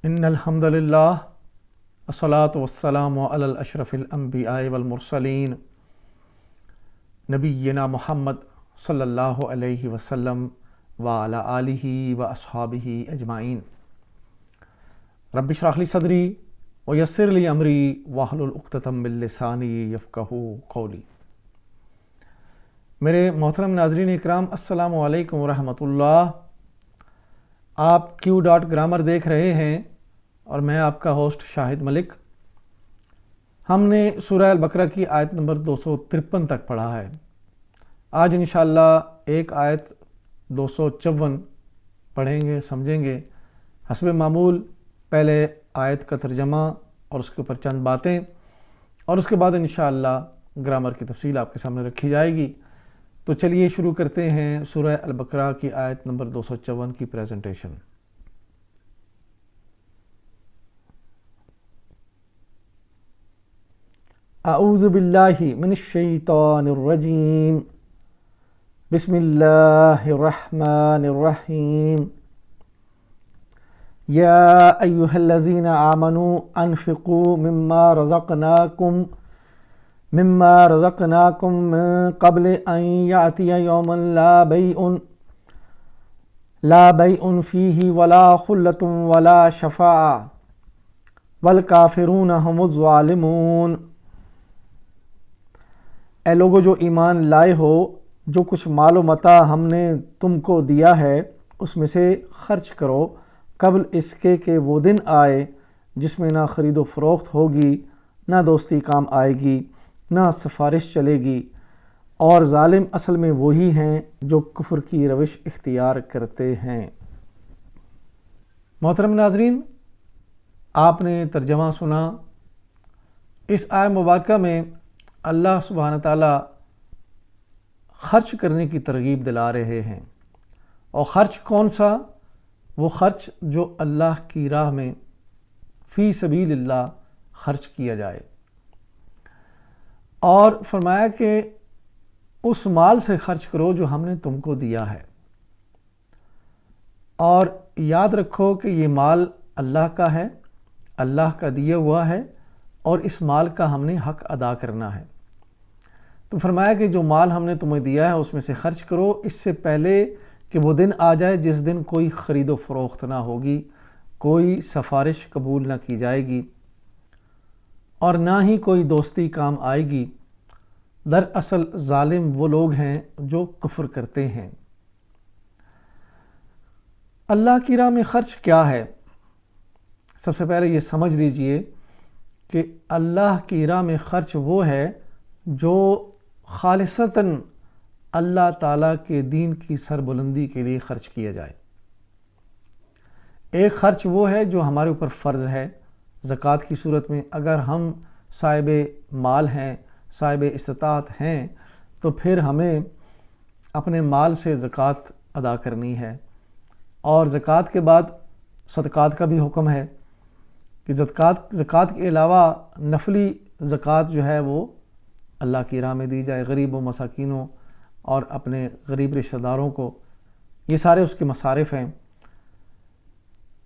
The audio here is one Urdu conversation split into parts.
ان الحمد للہ والصلاة والسلام علی الاشرف الانبیاء والمرسلین نبینا محمد صلی اللہ علیہ وسلم وعلی آلہ واصحابہ اجمعین۔ رب اشرح لی صدری ویسر لی امری واحلل عقدۃ من لسانی یفقہوا قولی۔ میرے محترم ناظرین اکرام، السلام علیکم ورحمۃ اللہ۔ آپ کیو ڈاٹ گرامر دیکھ رہے ہیں اور میں آپ کا ہوسٹ شاہد ملک۔ ہم نے سورہ البقرہ کی آیت نمبر 253 تک پڑھا ہے۔ آج انشاءاللہ ایک آیت 254 پڑھیں گے، سمجھیں گے۔ حسب معمول پہلے آیت کا ترجمہ اور اس کے اوپر چند باتیں، اور اس کے بعد انشاءاللہ گرامر کی تفصیل آپ کے سامنے رکھی جائے گی۔ تو چلیے شروع کرتے ہیں سورہ البقرہ کی آیت نمبر 254 کی پریزنٹیشن۔ اعوذ باللہ من الشیطان الرجیم، بسم اللہ الرحمن الرحیم۔ یا ایہا الذین آمنوا انفقوا مما رزقناکم من قبل ان یأتی یوما لا بیع فیہ ولا خلۃ ولا شفاعۃ والکافرون هم الظالمون۔ اے لوگو جو ایمان لائے ہو، جو کچھ مال و متاع ہم نے تم کو دیا ہے اس میں سے خرچ کرو قبل اس کے کہ وہ دن آئے جس میں نہ خرید و فروخت ہوگی، نہ دوستی کام آئے گی، نہ سفارش چلے گی، اور ظالم اصل میں وہی ہیں جو کفر کی روش اختیار کرتے ہیں۔ محترم ناظرین، آپ نے ترجمہ سنا۔ اس آیت مبارکہ میں اللہ سبحانہ تعالیٰ خرچ کرنے کی ترغیب دلا رہے ہیں، اور خرچ کون سا؟ وہ خرچ جو اللہ کی راہ میں فی سبیل اللہ خرچ کیا جائے، اور فرمایا کہ اس مال سے خرچ کرو جو ہم نے تم کو دیا ہے، اور یاد رکھو کہ یہ مال اللہ کا ہے، اللہ کا دیا ہوا ہے، اور اس مال کا ہم نے حق ادا کرنا ہے۔ تو فرمایا کہ جو مال ہم نے تمہیں دیا ہے اس میں سے خرچ کرو، اس سے پہلے کہ وہ دن آ جائے جس دن کوئی خرید و فروخت نہ ہوگی، کوئی سفارش قبول نہ کی جائے گی، اور نہ ہی کوئی دوستی کام آئے گی۔ دراصل ظالم وہ لوگ ہیں جو کفر کرتے ہیں۔ اللہ کی راہ میں خرچ کیا ہے؟ سب سے پہلے یہ سمجھ لیجئے کہ اللہ کی راہ میں خرچ وہ ہے جو خالصتاً اللہ تعالیٰ کے دین کی سربلندی کے لیے خرچ کیا جائے۔ ایک خرچ وہ ہے جو ہمارے اوپر فرض ہے زکوٰۃ کی صورت میں۔ اگر ہم صاحب مال ہیں، صاحب استطاعت ہیں، تو پھر ہمیں اپنے مال سے زکوٰۃ ادا کرنی ہے، اور زکوٰۃ کے بعد صدقات کا بھی حکم ہے کہ زکوٰۃ کے علاوہ نفلی زکوٰۃ جو ہے وہ اللہ کی راہ میں دی جائے، غریب و مساکینوں اور اپنے غریب رشتہ داروں کو۔ یہ سارے اس کے مصارف ہیں،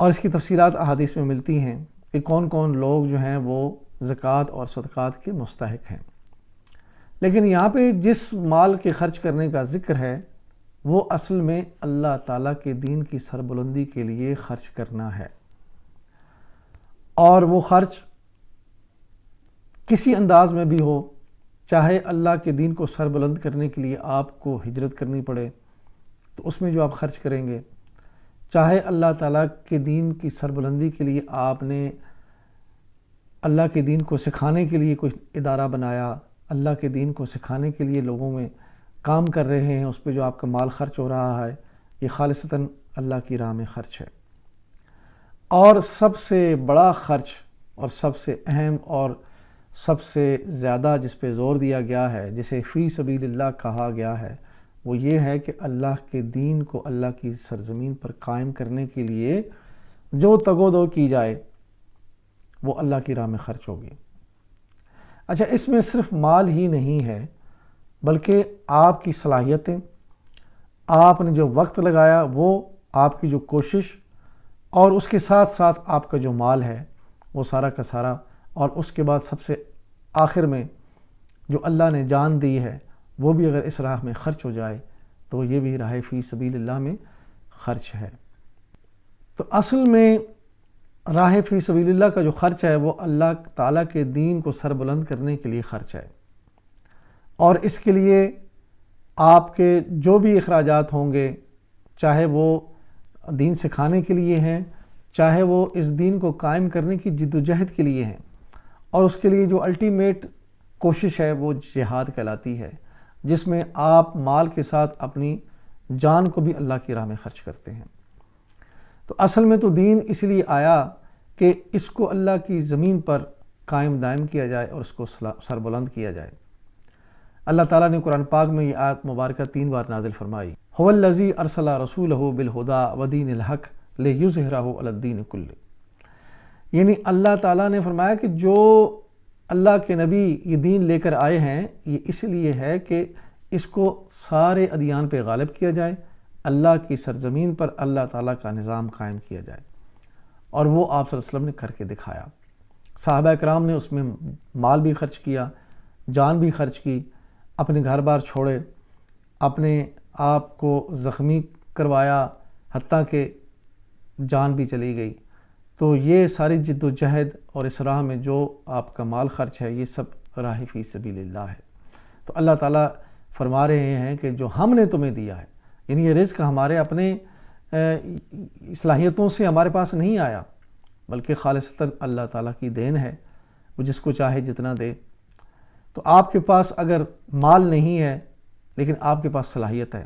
اور اس کی تفصیلات احادیث میں ملتی ہیں کہ کون کون لوگ جو ہیں وہ زکوٰۃ اور صدقات کے مستحق ہیں۔ لیکن یہاں پہ جس مال کے خرچ کرنے کا ذکر ہے وہ اصل میں اللہ تعالیٰ کے دین کی سربلندی کے لیے خرچ کرنا ہے، اور وہ خرچ کسی انداز میں بھی ہو، چاہے اللہ کے دین کو سربلند کرنے کے لیے آپ کو ہجرت کرنی پڑے تو اس میں جو آپ خرچ کریں گے، چاہے اللہ تعالیٰ کے دین کی سربلندی کے لیے آپ نے اللہ کے دین کو سکھانے کے لیے کوئی ادارہ بنایا، اللہ کے دین کو سکھانے کے لیے لوگوں میں کام کر رہے ہیں، اس پہ جو آپ کا مال خرچ ہو رہا ہے، یہ خالصتاً اللہ کی راہ میں خرچ ہے۔ اور سب سے بڑا خرچ اور سب سے اہم اور سب سے زیادہ جس پہ زور دیا گیا ہے، جسے فی سبیل اللہ کہا گیا ہے، وہ یہ ہے کہ اللہ کے دین کو اللہ کی سرزمین پر قائم کرنے کے لیے جو تگ و دو کی جائے وہ اللہ کی راہ میں خرچ ہوگی۔ اچھا، اس میں صرف مال ہی نہیں ہے، بلکہ آپ کی صلاحیتیں، آپ نے جو وقت لگایا، وہ آپ کی جو کوشش اور اس کے ساتھ ساتھ آپ کا جو مال ہے وہ سارا کا سارا، اور اس کے بعد سب سے آخر میں جو اللہ نے جان دی ہے وہ بھی اگر اس راہ میں خرچ ہو جائے تو یہ بھی راہ فی سبیل اللہ میں خرچ ہے۔ تو اصل میں راہ فی سبیل اللہ کا جو خرچ ہے وہ اللہ تعالیٰ کے دین کو سر بلند کرنے کے لیے خرچ ہے، اور اس کے لیے آپ کے جو بھی اخراجات ہوں گے، چاہے وہ دین سکھانے کے لیے ہیں، چاہے وہ اس دین کو قائم کرنے کی جد و جہد کے لیے ہیں، اور اس کے لیے جو الٹیمیٹ کوشش ہے وہ جہاد کہلاتی ہے، جس میں آپ مال کے ساتھ اپنی جان کو بھی اللہ کی راہ میں خرچ کرتے ہیں۔ تو اصل میں تو دین اس لیے آیا کہ اس کو اللہ کی زمین پر قائم دائم کیا جائے اور اس کو سر بلند کیا جائے۔ اللہ تعالیٰ نے قرآن پاک میں یہ آیت مبارکہ 3 بار نازل فرمائی، هو الذی ارسل رسولہ بالہدی ودین الحق لیظہرہ علی الدین کلہ، یعنی اللہ تعالیٰ نے فرمایا کہ جو اللہ کے نبی یہ دین لے کر آئے ہیں یہ اس لیے ہے کہ اس کو سارے ادیان پہ غالب کیا جائے، اللہ کی سرزمین پر اللہ تعالیٰ کا نظام قائم کیا جائے، اور وہ آپ صلی اللہ علیہ وسلم نے کر کے دکھایا۔ صحابہ کرام نے اس میں مال بھی خرچ کیا، جان بھی خرچ کی، اپنے گھر بار چھوڑے، اپنے آپ کو زخمی کروایا، حتیٰ کہ جان بھی چلی گئی۔ تو یہ ساری جد و جہد اور اس راہ میں جو آپ کا مال خرچ ہے یہ سب راہ فی سبیل اللہ ہے۔ تو اللہ تعالیٰ فرما رہے ہیں کہ جو ہم نے تمہیں دیا ہے، یعنی یہ رزق ہمارے اپنے صلاحیتوں سے ہمارے پاس نہیں آیا، بلکہ خالصتاً اللہ تعالیٰ کی دین ہے، وہ جس کو چاہے جتنا دے۔ تو آپ کے پاس اگر مال نہیں ہے لیکن آپ کے پاس صلاحیت ہے،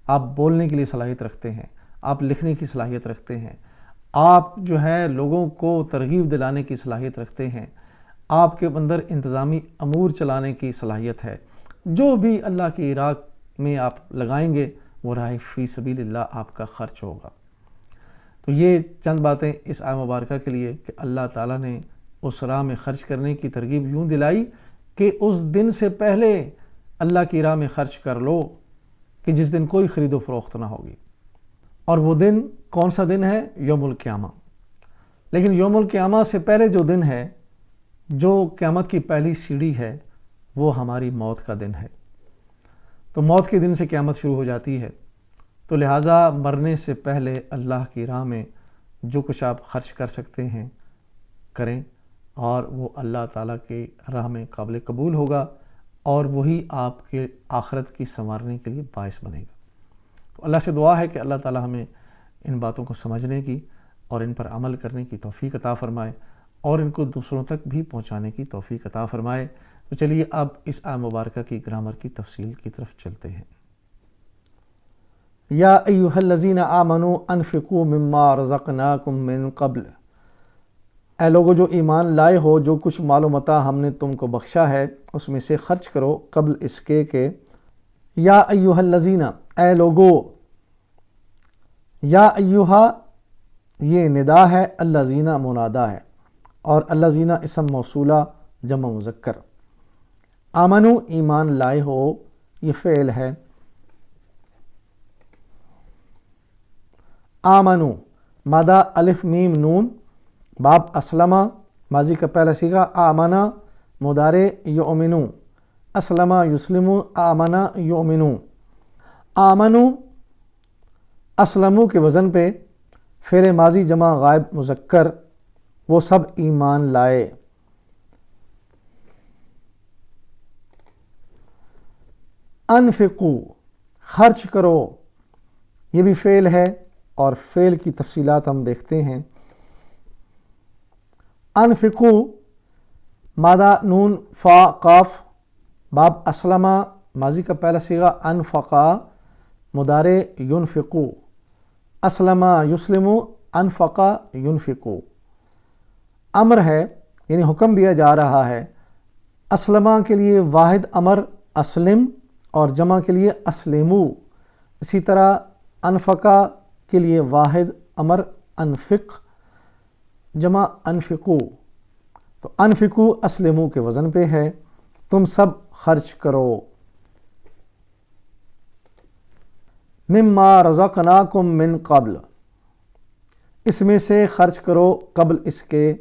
آپ بولنے کے لیے صلاحیت رکھتے ہیں، آپ لکھنے کی صلاحیت رکھتے ہیں، آپ جو ہے لوگوں کو ترغیب دلانے کی صلاحیت رکھتے ہیں، آپ کے اندر انتظامی امور چلانے کی صلاحیت ہے، جو بھی اللہ کی راہ میں آپ لگائیں گے وہ راہ فی سبیل اللہ آپ کا خرچ ہوگا۔ تو یہ چند باتیں اس آیت مبارکہ کے لیے کہ اللہ تعالیٰ نے اس راہ میں خرچ کرنے کی ترغیب یوں دلائی کہ اس دن سے پہلے اللہ کی راہ میں خرچ کر لو کہ جس دن کوئی خرید و فروخت نہ ہوگی، اور وہ دن کون سا دن ہے؟ یوم القیامہ۔ لیکن یوم القیامہ سے پہلے جو دن ہے، جو قیامت کی پہلی سیڑھی ہے، وہ ہماری موت کا دن ہے۔ تو موت کے دن سے قیامت شروع ہو جاتی ہے، تو لہٰذا مرنے سے پہلے اللہ کی راہ میں جو کچھ آپ خرچ کر سکتے ہیں کریں، اور وہ اللہ تعالیٰ کے راہ میں قابل قبول ہوگا، اور وہی آپ کے آخرت کی سنوارنے کے لیے باعث بنے گا۔ تو اللہ سے دعا ہے کہ اللہ تعالیٰ ہمیں ان باتوں کو سمجھنے کی اور ان پر عمل کرنے کی توفیق عطا فرمائے، اور ان کو دوسروں تک بھی پہنچانے کی توفیق عطا فرمائے۔ تو چلیے اب اس آیت مبارکہ کی گرامر کی تفصیل کی طرف چلتے ہیں۔ یا ایھا الذین آمنوا انفقوا مما رزقناکم من قبل، اے لوگو جو ایمان لائے ہو، جو کچھ مال و متاع ہم نے تم کو بخشا ہے اس میں سے خرچ کرو قبل اس کے کہ یا ایھا الذین، اے لوگو، یا ایھا یہ ندا ہے، الذین منادا ہے، اور الذین اسم موصولہ جمع مذکر، آمنو ایمان لائے ہو یہ فعل ہے، آمنو مادہ الف میم نون باب اسلمہ ماضی کا پہلا صیغہ، آمنا مضارع یؤمنو، اسلمہ یسلمو، آمنا یؤمنو، آمنو اسلمو کے وزن پہ فعل ماضی جمع غائب مذکر، وہ سب ایمان لائے۔ انفقو خرچ کرو، یہ بھی فعل ہے اور فعل کی تفصیلات ہم دیکھتے ہیں۔ انفقو مادہ نون فا قاف باب اسلمہ ماضی کا پہلا صیغہ، انفقا مضارع ینفقو، اسلمہ یسلمو، انفقا ینفقو، امر ہے یعنی حکم دیا جا رہا ہے۔ اسلمہ کے لیے واحد امر اسلم اور جمع کے لیے اسلمو، اسی طرح انفقا کے لیے واحد امر انفق، جمع انفقو۔ تو انفقو اسلمو کے وزن پہ ہے، تم سب خرچ کرو۔ مما رزقناکم من قبل، اس میں سے خرچ کرو قبل اس کے۔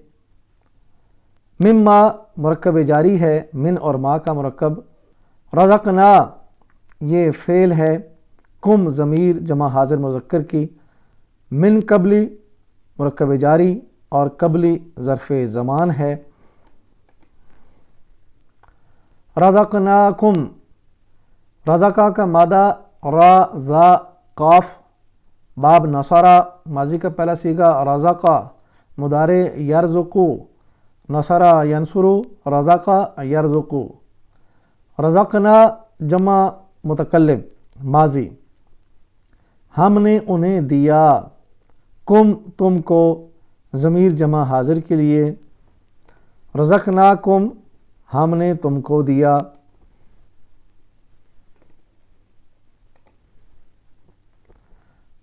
مما مرکب جاری ہے، من اور ما کا مرکب۔ رزقنا یہ فعل ہے، کم ضمیر جمع حاضر مذکر کی، من قبلی مرکب جاری اور قبلی ظرف زمان ہے۔ رزقناکم، رزقا کا مادہ را زا قاف باب نصرہ، ماضی کا پہلا صیغہ رزقا، مضارع یرزقو، نصرہ ینصرو، رزقا یرزقو۔ رزقنا جمع متکلم ماضی، ہم نے انہیں دیا، کم تم کو ضمیر جمع حاضر کے لیے، رزقناکم ہم نے تم کو دیا۔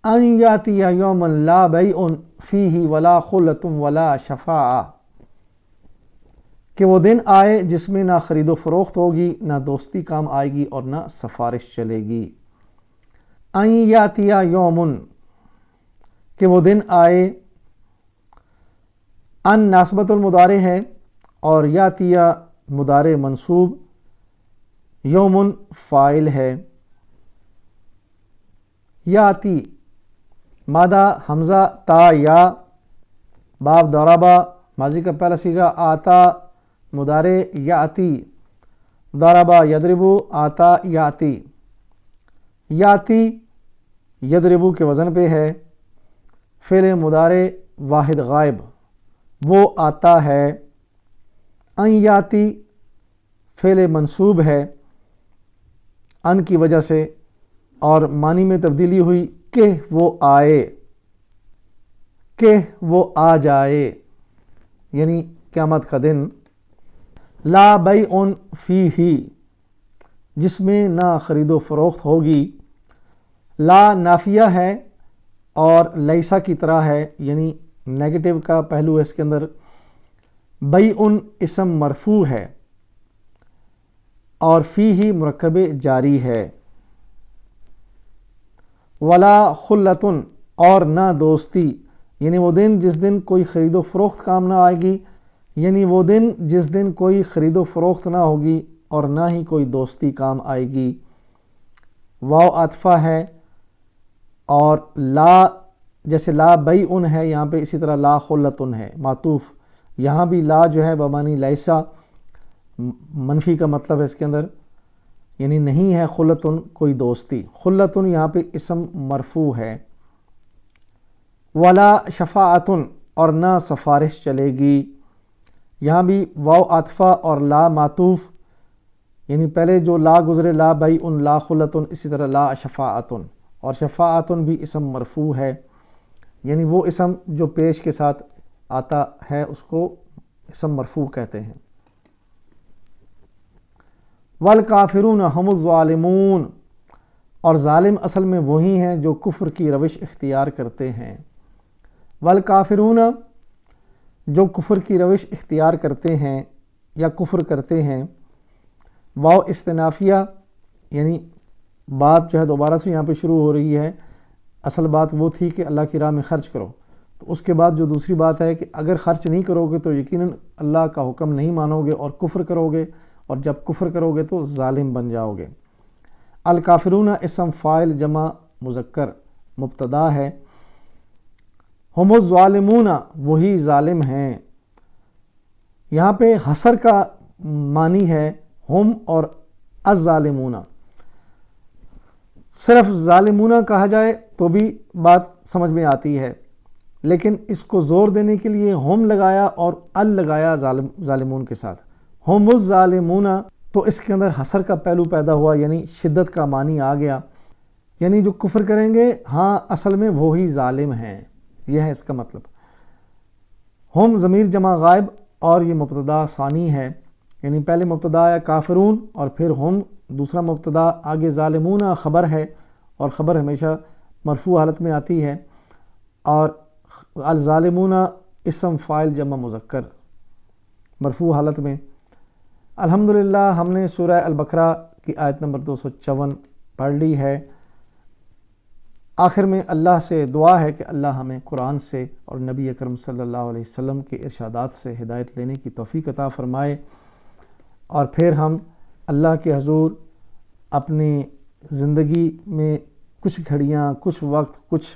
ان یاتی یوم لا بیع فیہ ولا خلۃ ولا شفاعہ، کہ وہ دن آئے جس میں نہ خرید و فروخت ہوگی، نہ دوستی کام آئے گی اور نہ سفارش چلے گی۔ ان یاتی یومن کہ وہ دن آئے، ان ناسبت المضارع ہے اور یاتیہ مضارع منصوب، یومن فاعل ہے۔ یاتی مادہ حمزہ تا یا باب ضربہ، ماضی کا پہلا صیغہ آتا، مضارع یاتی، ضربہ یضربو، آتا یاتی۔ یاتی یضربو کے وزن پہ ہے، فعل مضارع واحد غائب، وہ آتا ہے۔ ان یاتی فعل منصوب ہے ان کی وجہ سے، اور معنی میں تبدیلی ہوئی کہ وہ آئے، کہ وہ آ جائے، یعنی قیامت کا دن۔ لا بیع فیہ جس میں نہ خرید و فروخت ہوگی، لا نافیہ ہے اور لیسا کی طرح ہے، یعنی نیگیٹو کا پہلو ہے اس کے اندر۔ بیع اسم مرفوع ہے اور فیہ مرکب جاری ہے۔ ولا خلۃ اور نہ دوستی، یعنی وہ دن جس دن کوئی خرید و فروخت کام نہ آئے گی، یعنی وہ دن جس دن کوئی خرید و فروخت نہ ہوگی اور نہ ہی کوئی دوستی کام آئے گی۔ واو عطفہ ہے، اور لا جیسے لا بیع ہے یہاں پہ، اسی طرح لا خلۃ ہے معطوف، یہاں بھی لا جو ہے بمانی لیسا منفی کا مطلب ہے اس کے اندر، یعنی نہیں ہے خلۃ کوئی دوستی۔ خلۃ یہاں پہ اسم مرفوع ہے۔ ولا شفاعت اور نہ سفارش چلے گی، یہاں بھی واو عطفہ اور لا معطوف، یعنی پہلے جو لا گزرے لا بیع لا خلۃ، اسی طرح لا شفاعت، اور شفاعت بھی اسم مرفوع ہے، یعنی وہ اسم جو پیش کے ساتھ آتا ہے اس کو اسم مرفوع کہتے ہیں۔ والکافرون هم الظالمون اور ظالم اصل میں وہی ہیں جو کفر کی روش اختیار کرتے ہیں۔ والکافرون جو کفر کی روش اختیار کرتے ہیں یا کفر کرتے ہیں، واو استنافیہ، یعنی بات جو ہے دوبارہ سے یہاں پہ شروع ہو رہی ہے۔ اصل بات وہ تھی کہ اللہ کی راہ میں خرچ کرو، تو اس کے بعد جو دوسری بات ہے کہ اگر خرچ نہیں کرو گے تو یقیناً اللہ کا حکم نہیں مانو گے اور کفر کرو گے، اور جب کفر کرو گے تو ظالم بن جاؤ گے۔ الکافرون اسم فاعل جمع مذکر مبتدا ہے، ہم الظالمون وہی ظالم ہیں۔ یہاں پہ حصر کا معنی ہے ہم اور الظالمون، صرف ظالمون کہا جائے تو بھی بات سمجھ میں آتی ہے، لیکن اس کو زور دینے کے لیے ہم لگایا اور ال لگایا ظالمون کے ساتھ، ہم الظالمون، تو اس کے اندر حصر کا پہلو پیدا ہوا، یعنی شدت کا معنی آ گیا، یعنی جو کفر کریں گے ہاں اصل میں وہی ظالم ہیں، یہ ہے اس کا مطلب۔ ہم ضمیر جمع غائب اور یہ مبتدا ثانی ہے، یعنی پہلے مبتدا ہے کافرون اور پھر ہم، دوسرا مبتدا آگے ظالمون خبر ہے، اور خبر ہمیشہ مرفوع حالت میں آتی ہے، اور الظالمون اسم فاعل جمع مذکر مرفوع حالت میں۔ الحمدللہ ہم نے سورہ البقرہ کی آیت نمبر 254 پڑھ لی ہے۔ آخر میں اللہ سے دعا ہے کہ اللہ ہمیں قرآن سے اور نبی اکرم صلی اللہ علیہ وسلم کے ارشادات سے ہدایت لینے کی توفیق عطا فرمائے، اور پھر ہم اللہ کے حضور اپنی زندگی میں کچھ گھڑیاں، کچھ وقت، کچھ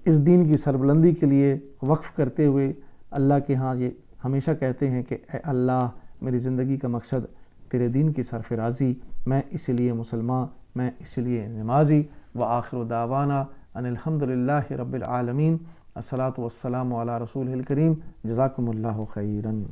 اس دین کی سربلندی کے لیے وقف کرتے ہوئے اللہ کے ہاں یہ ہمیشہ کہتے ہیں کہ اے اللہ، میری زندگی کا مقصد تیرے دین کی سرفرازی، میں اسی لیے مسلمان، میں اسی لیے نمازی۔ وآخر دعوانا ان الحمدللہ رب العالمین، الصلاۃ والسلام علی رسولہ الکریم، جزاکم اللہ خیراً۔